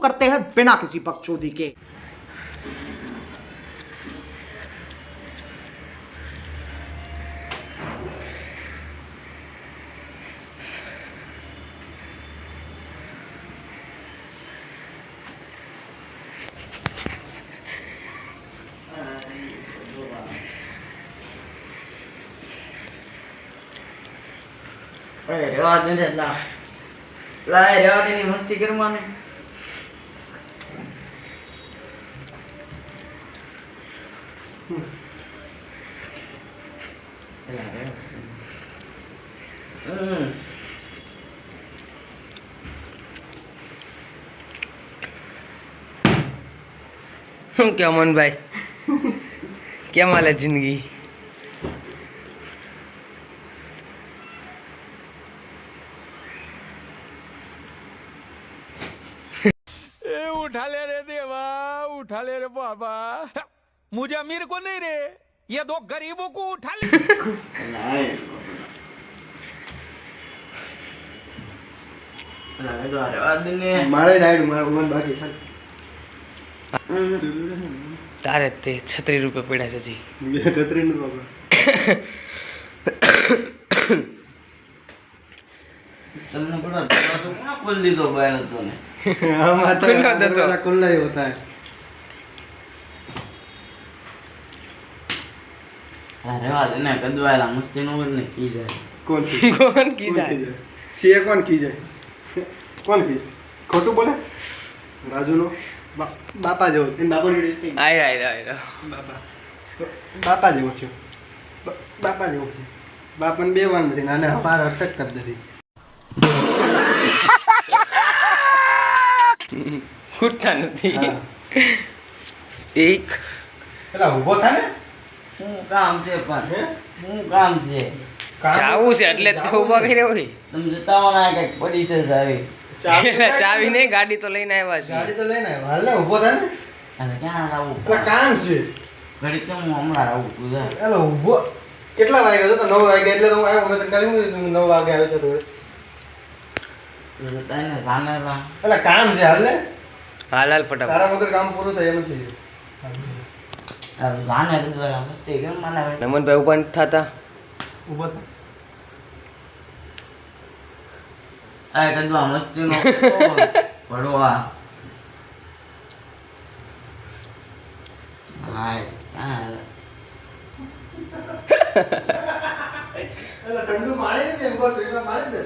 करते हैं बिना किसी बकचोदी के। રેવા દે ને લાય રેવા દે ની મસ્તી કરવાની क्या मन भाई क्या माल है जिंदगी उठा ले रे देवा, उठा ले रे बाबा, मुझे अमीर को नहीं रे, ये दो गरीबों को उठा ले। मारे नाइड मारे मन बाकी तारे ते 36 रुपये पड़ा है जी ये छतरी नु बाबा તમને પડા તો કોણ ખોલ દીધો બાય નતો ને हम आता खुला है दरवाजा खुला ही होता है રેવા દે ને કદવાયલા મસ્તી નો ને કી જાય कौन कौन की जाए सी कौन की जाए कौन की खोटू बोले राजू नो बापा जेवो છે બાપા ની आय બાપા જેવો છે બાપા જેવો છે બાપાને બે વાર નથી નાને હમાર અટક કરી દીધી ઉઠતા નથી એક એલા ઊભો થા ને હું કામ છે પણ હું કામ છે જાવું છે એટલે તો ઊભા કરી રહ્યો છે તમે જતા ના કઈક પડી છે સાવી ચાવી નહીં ગાડી તો લઈને આવ્યા છે ગાડી તો લઈને આવ્યો હાલ ને ઊભો થા ને અને ક્યાં આવું એટલે કામ છે ઘડી કેમ હું હમણાં આવું તું જા એલા ઊભો કેટલા વાગ્યા તો 9 વાગ્યા એટલે તો હું આવ્યો મેં તને કાલે હું 9 વાગે આવ્યો છે રોજ જતા ને જાનેલા એલા કામ છે હાલ ને હાલ હાલ ફટાફટ તારા વગર કામ પૂરું થાય એમ નથી જાને કદવાયલા મસ્તી કેમ મને નમનભાઈ ઉપર થતા ઊભો થા આ કદવા મસ્તી નો પડવા હાય એલા ઠંડુ પાણી નથી એમ બોલ ફ્રીજમાં પાણી દે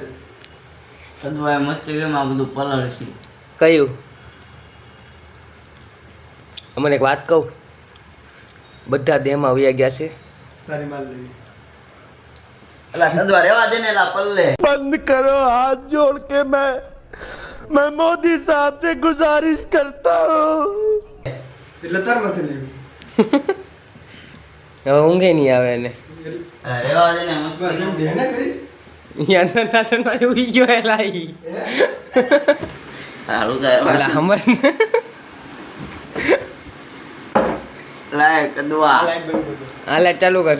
કદવાય મસ્તી કેમ આ બધું પલળ છે કયું અમને એક વાત કહું બધા દેહમાં વયા ગયા છે તારી માલ લેવી એલા કદવા રેવા દે ને એલા પલ્લે बंद करो हाथ जोड़ के मैं मोदी साहब से गुजारिश करता हूँ। એટલે તાર નથી લેવી હવે ઊંઘે નહીં આવે એને એલા રેવા દે ને મસ્ત બસ એમ બેને કરી યાર નાસનમાં ઉઈ ગયો એલાઈ હારું જાય એલા હમર લાય કદવા લાઈટ બંધ કરી દો આ લાઈટ ચાલુ કર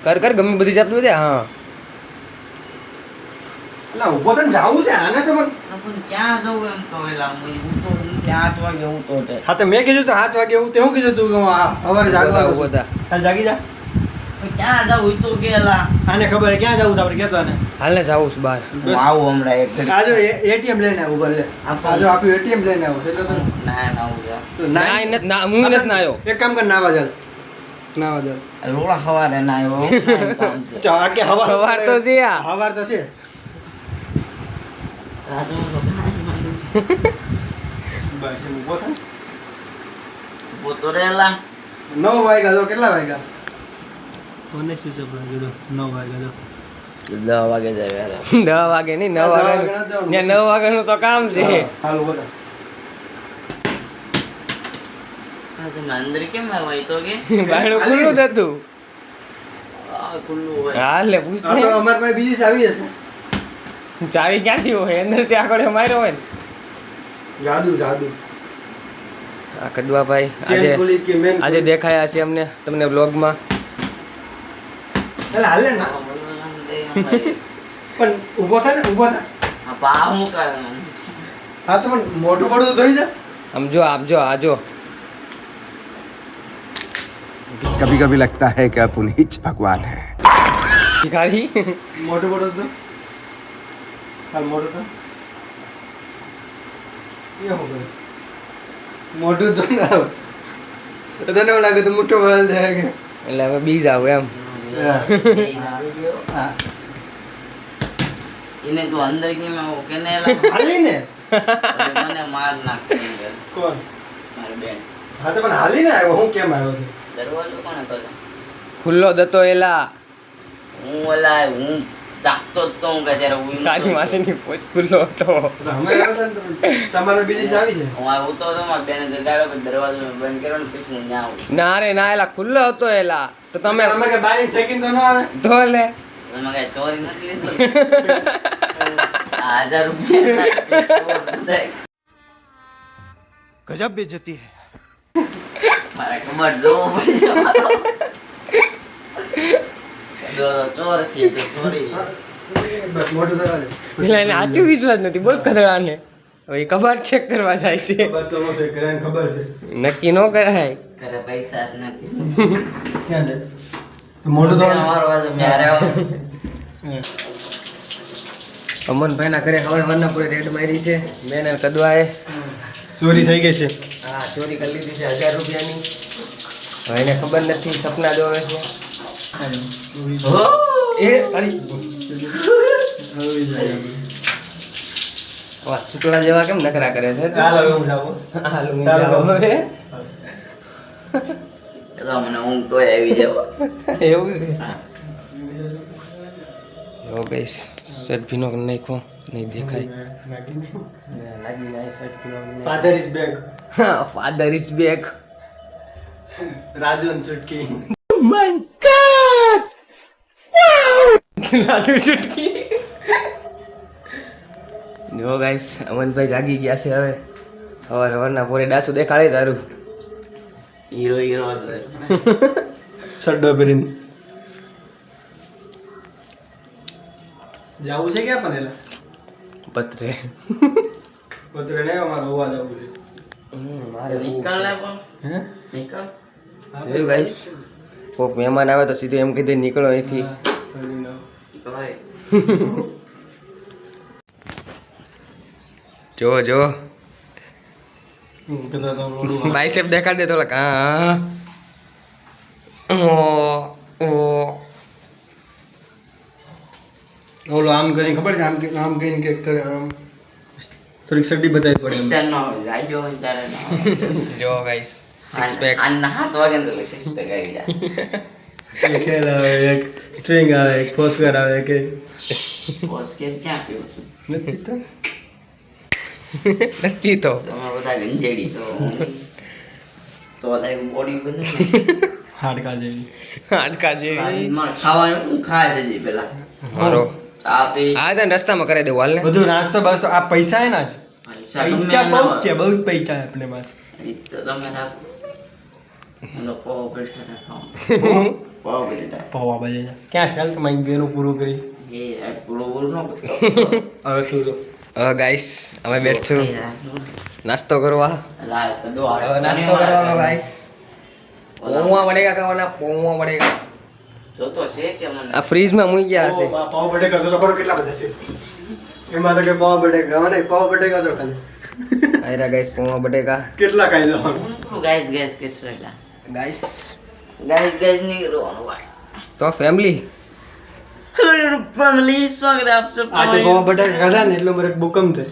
કર કર ગમે બધી જાત બધે હા એલા ઊભો થઈને જાવું છે આને તો મને પણ ક્યાં જવું એમ તો એલા હું તો નથી 8 વાગે હું તો તે હા તો મેં કીધું તો 7 વાગે હું તે હું કીધું તું કે હું સવારે જાગવા ઉભો થા. હાલ જાગી જા ક્યાં જવું તો ગેલા આને ખબર છે ક્યાં જાવું છે આપણે કહેતો આને હાલ ને જાવું છું બહાર હું આવું હમણાં એક ઘડી. આજો એટીએમ લઈને આવું ભલે આજો આપ્યું એટીએમ લઈને આવો એટલે તો ના ના હું જા તો ના ઈ નથી ના હું નથી ના આવ્યો એક કામ કર નાવા ચાલ નાવા ચાલ રોડા સવારે ના આવ્યો કામ છે ચા આ કે સવાર તો છે આ. હવાર તો છે રાજુ તો કાંઈ માર્યું. બસ એમ ઊભો થાય ઊભો તો રહેલા 9 વાગ્યા તો કેટલા વાગ્યા કોને સ્વિચ ઓફ લાગ્યો તો 9 વાગ્યા તો 10 વાગે જાય યાર 10 વાગે નહીં 9 વાગે 9 વાગ્યાનું તો કામ છે હાલ ઊભો થા આ તો અંદર કેમ આવ્યો તો કે બાયણું ખુલ્લું જ હતું આ ખુલ્લું હોય હાલ ને પૂછ આ તો અમાર પાસે બીજી ચાવી હશે ચાવી ક્યાંથી હોય અંદર ત્યાં આગળ માર્યો હોય ને જાદુ જાદુ આ કડવાભાઈ આજે ચેન ખુલી કે મેન આજે દેખાયા છે અમને તમને બ્લોગમાં એટલે હાલે ના પણ ઊભો થાય ને ઊભો થા આ પા હું કરે હા તો પણ મોટું પડું તો થઈ જાય. આમ જો આપજો આજો कभी कभी लगता है कि आप उन्हीं च भगवान है. ભિખારી મોટું પડું તો હા મોટું તો એ હું કરું મોટું તો ના આવે. તો તને એવું લાગે તો મોટું બળ જાય કે એટલે હવે બીજ આવું એમ હા એને તું અંદર કે મેં કેને હાલી ને મને માર નાખશે કોણ મારી બેન હા તો પણ હાલી ને આવ્યો હું કેમ આવ્યો છું? દરવાજો કોણે કર્યો ખુલ્લો દતો એલા હું ઓલા હું જાગતો જ તો હું કે ત્યારે હું તારી માસીની પોચ ખુલ્લો હતો તો અમે આવ્યા હતા ને તો તમારે બીજી જ આવી છે. હું આ ઉતો તો મારી બેને જગાડ્યો પછી દરવાજો બંધ કર્યો ને પછી હું ત્યાં આવું ના રે ના એલા ખુલ્લો હતો એલા તો તમે અમે કે બારી ઠેકીને તો ના આવે. ધો લે એમાં કઈ ચોરી નથી લીધું 1000 રૂપિયા गजब बेइज्जती है મારા કમર જોવો પડશે મારો ચોર છે તો ચોરી બસ મોટું થવા દે. પેલા એને આચું વિશ્વાસ નથી બોલ કદડાને હવે ઈ કબાટ ચેક કરવા જાય છે ખબર તો હશે, ઘરેને ખબર છે. નક્કી ન કરાય ઘરે પૈસા જ નથી ક્યાં જાય? તો મોટું થવા અમારો વાજો મ્યારે આવવાનું છે અમનભાઈના ઘરે હવે વરના પૂરે રેડ મારી છે મેં કદવાએ ચોરી થઈ ગઈ છે. હા ચોરી કરી લીધી છે 1000 રૂપિયાની હવે એને ખબર નથી સપના જોવે છે એ અરે વાહ સુટલા જેવા કેમ નખરા કરે છે હાલ હવે હું જાઉં. હાલો હું તારું જાઉં કામ. હવે એ તો મને ઊંઘ તોય આવી જાવ એવું છે હા જો ગાઈસ શર્ટ ભીનો કરી નાખ્યો નહીં દેખાય લાગી ના શર્ટ ભીનો Father is back. હા father is back Raju and સુટકી. રાજુ ચુટકી જો ગાઈસ અમનભાઈ જાગી ગયા છે હવે સવારના પોરે ડાસુ દેખાડે તારું હીરો હીરો શડ્ડો પહેરીને. જાવું છે ક્યાં પણ એલા? પત્રે પત્ર ને અમારે હોવા જવું છે. મારે નિકાલ ને પણ હે? નિકાલ જોયું ગાઈસ કોઈક મહેમાન આવે તો સીધું એમ કીધે નીકળો અહીંથી સોરી નો. નિકાલ જો જો હું કહેતો હતો ઓલું બાઇસેપ દેખાડ દે તો હા ઓ ઓલું આમ કરીને ખબર છે આમ કરીને કે કરે આમ થોડીક સડી બતાવી પડે એમ. નો લાગ્યો હોય ત્યારે નો જો ગાઈસ સિક્સ પેક આના હાથ વાગે તો સિક્સ પેક આવી જાય એક ખેલ આવે, એક સ્ટ્રિંગ આવે, એક ફોસ્કર આવે કે બોસ કે ક્યાં પીવો છો નથી તો નથી તો તમે બધા ગંજેડી છો તો બધા બોડી બને હાડકા જેવી. હાડકા જેવી મારે ખાવાનું હું ખાય છે જી પેલા મારો ચા પી આ તને રસ્તામાં કરાવી દેવું હાલ ને બધું નાસ્તો બાસ્તો આ પૈસા એના છે. પૈસા પૈસા બહુ જ છે, બહુ જ પૈસા આપણે પાસે. તો તમે રાખો એનો પાવ બેસ્ટ રાખો પાવ બેસ્ટ પૌવા બજાય ક્યાં છે? હાલ તો મારી બેનું પૂરું કરી. એ પૂરો બોલ નો હવે તું તો ગાઈસ અમે બેઠશું નાસ્તો કરવા લાય તો દો હવે નાસ્તો કરવાનો ગાઈસ પૌવા વડેગા ખાવાના પૌવા વડેગા જોતો છે કે મને આ ફ્રીજમાં મૂકી ગયા હશે પાવ બટેકા તો ખરો કેટલા બધા છે એમાં તો કે પાવ બટેકા મને પાવ બટેકા તો ખાલી આયરા ગાઈસ પૌવા બટેકા કેટલા ખાઈ જવાનું? ગાઈસ ગાઈસ કિડ્સ એટલા ગાઈસ ગાઈસ ગાઈસ નહીં કરવાનું ભાઈ તો ફેમિલી હેલો ફેમિલી સ્વાગત આપ સબ આ તો પાવ બટેકા ખાધા ને એટલે મારે ભૂકંપ થાય.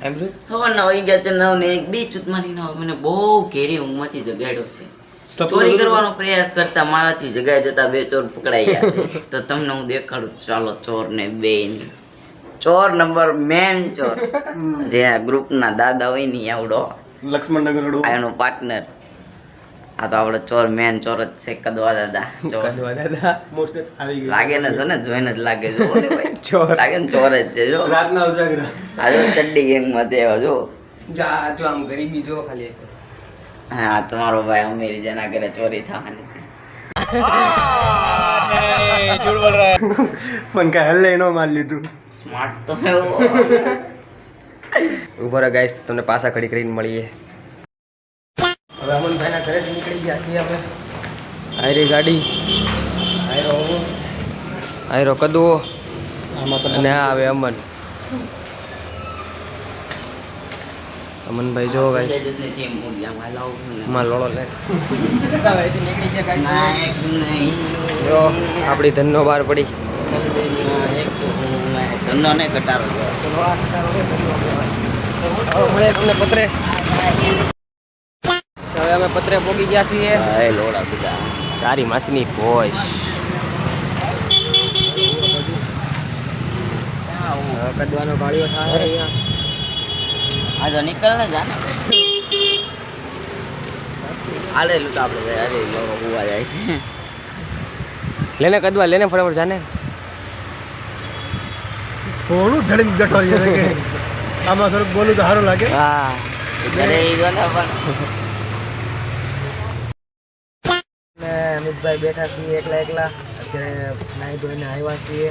એમ છે સવારના વાગી ગયા છે 9 ને 1 2 ચૂતમારી ના મને બહુ ઘેરી ઊંઘમાંથી જગાડ્યો છે ચોરી કરવાનો પ્રયાસ કરતા મારાથી જગ્યાએ જતા 2 ચોર પકડાઈ ગયા છે તો તમને હું દેખાડું ચાલો ચોર ને બે ચોર નંબર મેન ચોર જે આ ગ્રુપના દાદા હોય ને આવડો લક્ષ્મણ નગર આ એનો પાર્ટનર આ તો આપણો ચોર મેન ચોર જ છે કદવા દાદા ચોર કદવા દાદા મોસ્ટ આવી ગઈ. લાગે ને જો ને જોઈને જ લાગે જો ને ભાઈ ચોર. લાગે ને ચોર જ છે જો રાતના ઉજાગરા. આ જો ચડ્ડી ગેંગ માં તેવા જો જા જો આમ ગરીબી જો ખાલી એક. હા તમારો ભાઈ અમીરી જેના ઘરે ચોરી થવાની પણ કાંઈ હલ્લે નો માર લીધું. સ્માર્ટ તો એવો ઉભો રહે ગાઈસ, તમને પાછા ઘડી કરીને મળીએ. હવે અમનભાઈના ઘરેથી નીકળી ગયા છીએ અમે. આયરી ગાડી, આયરો કદવો અને આ આવે અમન. અમનભાઈ જો ગાઈસ માં લોળો લે નીકળી ગયા જો આપણી ધનનો બહાર પડી. ધંધો ને ઘટાડો મળે તમને પત્રે. હવે અમે પત્રે પોગી ગયા છીએ. લોડા બધા તારી માસીની ભોજ કદવાનો ગાળીઓ થાય અહીંયા. આ તો નીકળ ને જા આલેલું તો આપણે અરે લોકો હોવા જાય છે. લેને કદવા લેને ફટાફટ જાને. થોડું ધડીને બેઠો છે કે આમાં થોડુંક બોલું તો સારું લાગે. હા ઘરે ઈ ગયો ને પણ ને અમિતભાઈ બેઠા છીએ એકલા. અત્યારે નાઈ ધોઈને આવ્યા છીએ.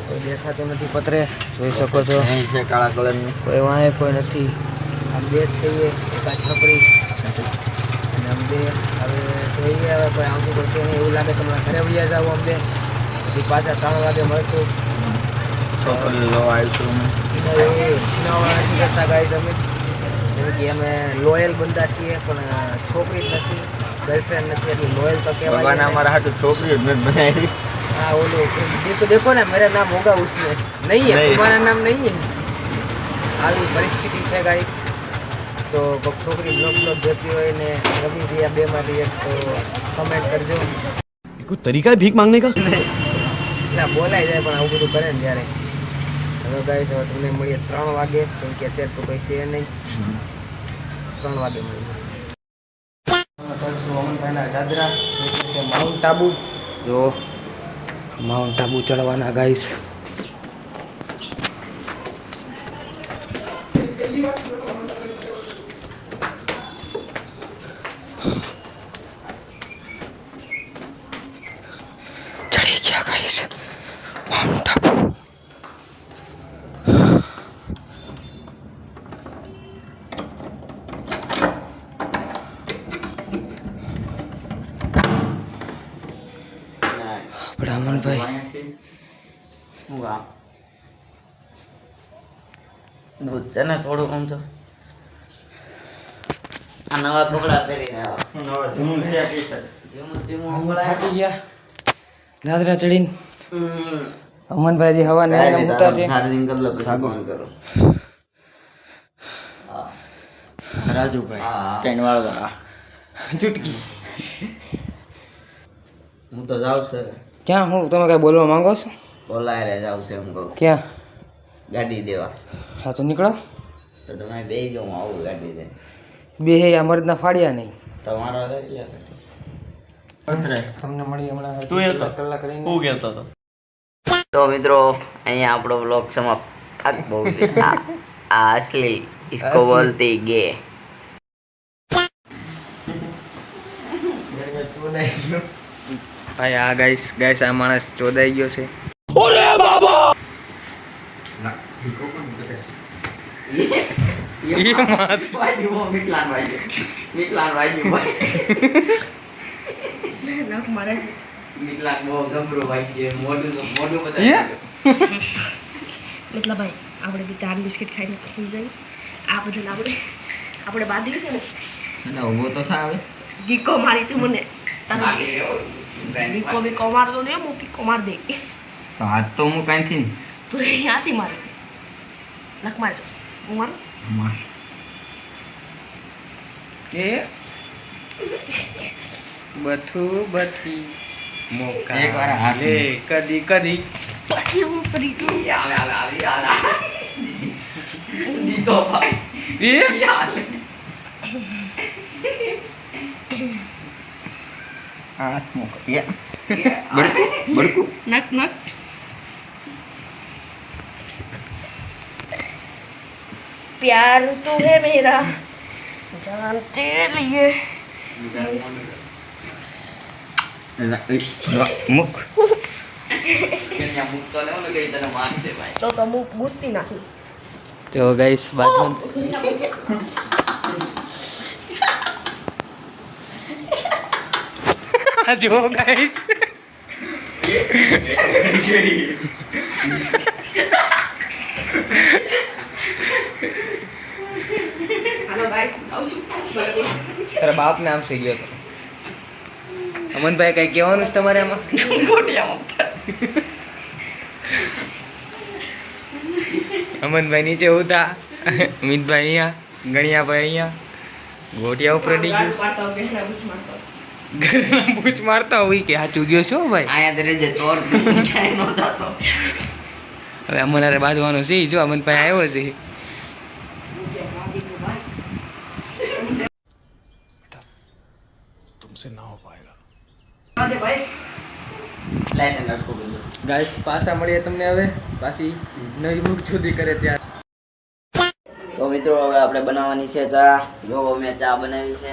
કોઈ દેખાતો નથી પત્રે, જોઈ શકો છો. કાળા કલરની કોઈ વાંહે કોઈ નથી. આમ બે જ છીએ, એક આ છપરી અને આમ બે. હવે જોઈએ હવે કોઈ આવતું કરશે નહીં એવું લાગે. તમારા ઘરે વળ્યા જાવ અમ બે, પછી પાછા 3 વાગે મળશું. છોકરી જોવા આવીશું છીનાવાળા નથી કરતા ગાઈઝ અમે, જેમ કે અમે લોયલ બંદા છીએ પણ છોકરી જ નથી, ગર્લફ્રેન્ડ નથી, એટલે લોયલ તો કહેવાય. અમારા હાથે છોકરી જ નથી બનાવી. हाँ वो लोग देखो देखो ना, मेरा नाम होगा उसमें, नहीं है तुम्हारा नाम नहीं है. આવી પરિસ્થિતિ છે ગાઈસ. તો કોઈક છોકરી બ્લોગ જોતી હોય ને રમી રહ્યા બેમાંથી એક, તો કમેન્ટ કરજો. कोई तरीका है भीख मांगने का? ના બોલાઈ જાય પણ આવું બધું કરે ને જ્યારે. હવે ગાઈસ હવે તમને મળીએ 3 વાગે, કેમ કે અત્યારે તો કંઈ છે નહીં. 3 વાગે મળીએ. અમનભાઈના દાદરા છે માઉન્ટ આબુ. જો માઉન્ટ આબુ ચડવાના ગાઈસ. ચડી ગયા ગાઈસ માઉન્ટ આબુ. અમનભાઈ દૂધ છે ને થોડું આમ તો આ નવા કપડા પહેરીને થાકી ગયા દાદરા ચડીને. અમનભાઈ હજી હવા નહીં મૂકતા છે. ચાર્જિંગ કરી લો પછી ફોન કરો. રાજુભાઈ ટ્રેન વાળો ચૂટકી. હું તો જાઉં છું. ક્યાં હું તમે કઈ બોલવા માંગો છો? બોલાય રે જાઉં છે એમ કહું. ક્યાં? ગાડી દેવા. હા તો નીકળો. તો તમે બે જો હું આવું ગાડી દે. બે હે આ મર્દના ફાડ્યા નહીં. તમારો તમને મળી હમણાં કલાક રહીને. हो गया था તો મિત્રો અહીંયા આપણો બ્લોગ સમાપ્ત. આ અસલી इसको बोलते गे. ભાઈ આ ગાઈસ આ માણસ ચોદાઈ ગયો છે. એટલે ભાઈ આપણે બી 4 બિસ્કિટ ખાઈને ખાઈ જઈએ. આ બધું આપણે બાંધી છે ને ઉભો તો થાવે. ગીકો મારી તું મને ગીકો બી મારતો ને હું પીકો માર દે તો હાથ તો હું કાંઈથી તું અહીંયાથી મારે નખ મારજો હું મારું માર એ બથું બથી મોકા એકવાર હાથ લે કદી કદી પછી હું કરી દઉં. દીધો ભાઈ. એ હાથ મોક. બડકું નખ નખ प्यार तू है मेरा जान तेरे लिए મુખ ગણિયા મૂકતો લેવો ને કઈ તને મારશે ભાઈ. તો હું ગુસ્તી નાખી. તો ગાઈસ બાજુ જો ગાઈસ હાલો ગાઈસ આવું છું. તારા બાપ નામ છે ગયો તો અમનભાઈ કઈ કહેવાનું છે તમારે આમાં અમનભાઈ નીચે ઉતા અમિતભાઈ અહીંયા ગણિયાભાઈ અહીંયા ગોટિયા ઉપર અડી ગયું પાડતા હોય, ગહેરા બૂચ મારતા હોય. ઘરમાં બૂચ મારતા હોય કે સાચું ગયો છો ભાઈ આયા તો રેજે ચોર ક્યાંય નો થતો. હવે અમનારે બાંધવાનું છે જો અમનભાઈ આવ્યો છે અરે ભાઈ લાઈને નાખો બધું. ગાઈસ પાછા મળીએ તમને હવે પાછી નવી બુક જુદી કરે ત્યાં તો મિત્રો હવે આપણે બનાવવાની છે ચા. જો મેં ચા બનાવી છે.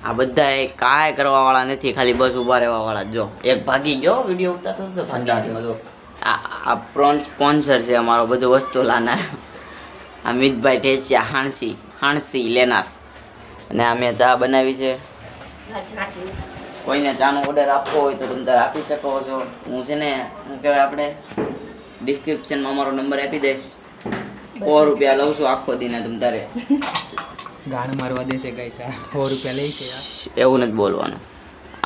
આ બધા એ કાંઈ કરવા વાળા નથી, ખાલી બસ ઊભા રહેવા વાળા. જો એક ભાગી ગયો વિડીયો ઉતારતો હતો, ભાગી ગયો. આ સ્પોન્સર છે અમારો, બધું વસ્તુ લાનાર. આ મિતભાઈ ઠેસિયા હાણસી લેનાર. અને આ મેં ચા બનાવી છે. કોઈને ચાનો ઓર્ડર આપવો હોય તો તમે તારે આપી શકો છો. હું છે ને શું કહેવાય, આપણે ડિસ્ક્રિપ્શનમાં અમારો નંબર આપી દઈશ. 100 રૂપિયા લઉં છું આખો દીના તમ તારે. ગાણ મારવા દેશે ગાઈસ 100 રૂપિયા લઈ છે એવું નથી બોલવાનું.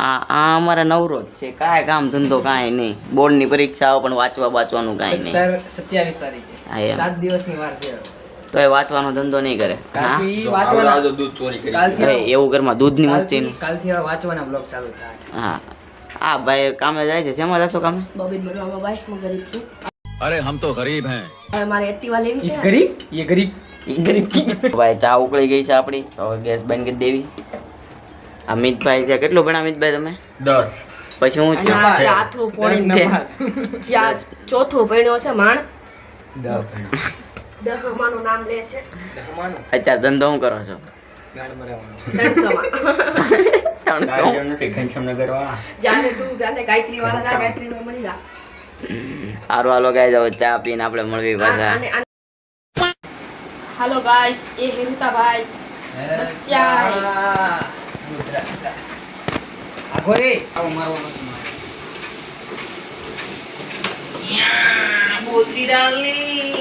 આ અમારા નવરો જ છે, કાંઈ કામ ધંધો કાંઈ નહીં. બોર્ડની પરીક્ષા આવે પણ વાંચવાનું કાંઈ નહીં. 27 તારીખે હા એમ 7 દિવસની વાર છે તો એ વાંચવાનો ધંધો નહીં કરે. હા કાલથી વાંચવાના અરે એવું ઘરમાં દૂધની મસ્તી નહીં. કાલથી હવે વાંચવાના બ્લોગ ચાલુ થાય હા હા ભાઈ કામે જાય છે. શેમાં જશો કામે? બબીન બનવામાં ભાઈ હું ગરીબ છું. अरे हम तो गरीब हैं. હવે મારે એક્ટિવા લેવી ઇસ છે. ગરીબ ये गरीબ ભાઈ ચા ઉકળી ગઈ છે આપણી, હવે ગેસ બંધ કરી દેવી. આ મિતભાઈ છે, કેટલું ભણા મિતભાઈ તમે? 10. પછી હું અને આ ચાથું પોણી જ્યાં ચોથું ભણ્યો છે માણ 10 માનું નામ લે છે. અત્યારે ધંધો શું કરો છો? ગાણ મરાવાનો 300 જાને તું જાને ગાયત્રી વાળા જા ગાયત્રી માં મળી જા. હારું હાલો ગાઈસ, હવે ચા પીને આપણે મળવી પાછા. હાલો ગાઈસ, એ હિરુતાભાઈ બચ્ચાઈ. આખો રે આવો મારવાનો છે મારે બોલતી ડાર્લિંગ.